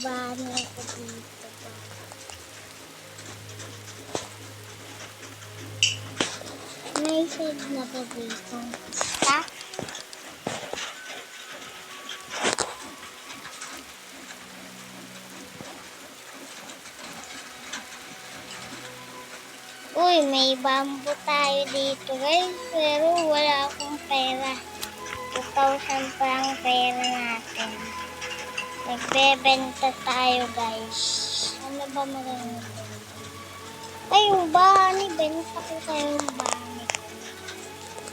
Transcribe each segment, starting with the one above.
bunny ako dito. May shade na ba dito? Basta? Uy, may bamboo tayo dito guys, pero wala akong pera. 2,000 pa ang pera natin. Nagbebenta tayo guys. Ano ba maganda? Ay, yung bunny. Benta ko kayo yung bunny.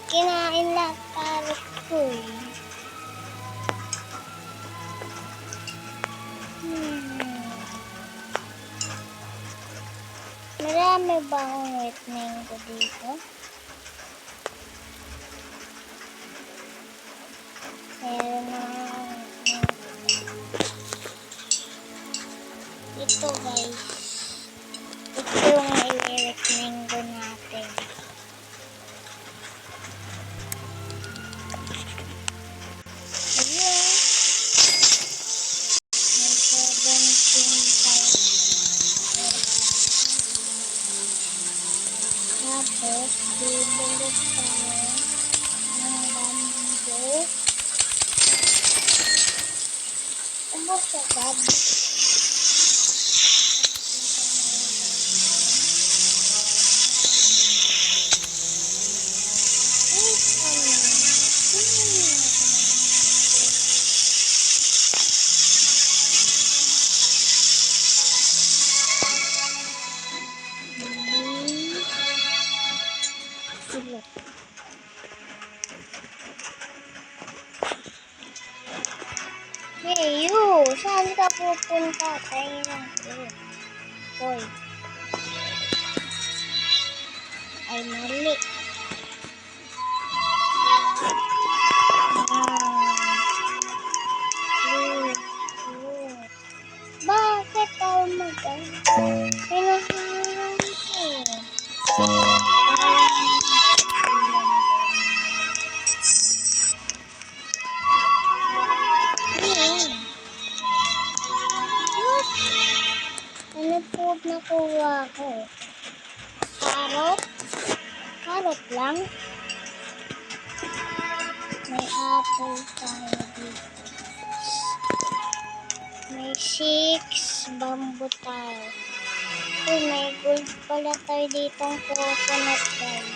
Kinain lahat parot ko eh. Marami ba akong wet mango dito? Meron na ito guys. Ito yung wet mango natin. Ayun. May 17 tapos bibulot tayo ng bamboo. Ubos agad. Hey, you! Saan ka pupunta? Tayo lang po. Hoy. Ay, mali. Bakit tayo maganda? Pinahalan ko. Ano po nakuha ko? Carrot? Carrot lang? May apple tayo dito. May 6 bamboo tayo. May gold pala tayo ditong coconut guys.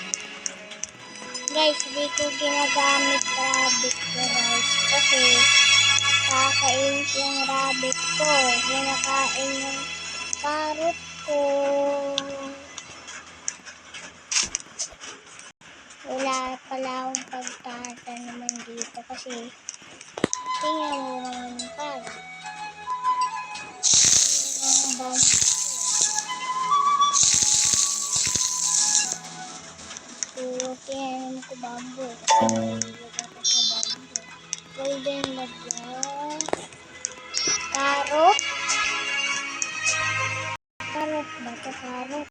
Guys, di ko ginagamit rabbit ko guys. Kasi kakainis yung rabbit ko. Kinakain yung carrot ko. Wala pala akong pagtatanim dito kasi tingnan mo naman yung carrot. Tinanim ko bamboo. Golden lagyan. Carrot. Carrot ba ito? Carrot.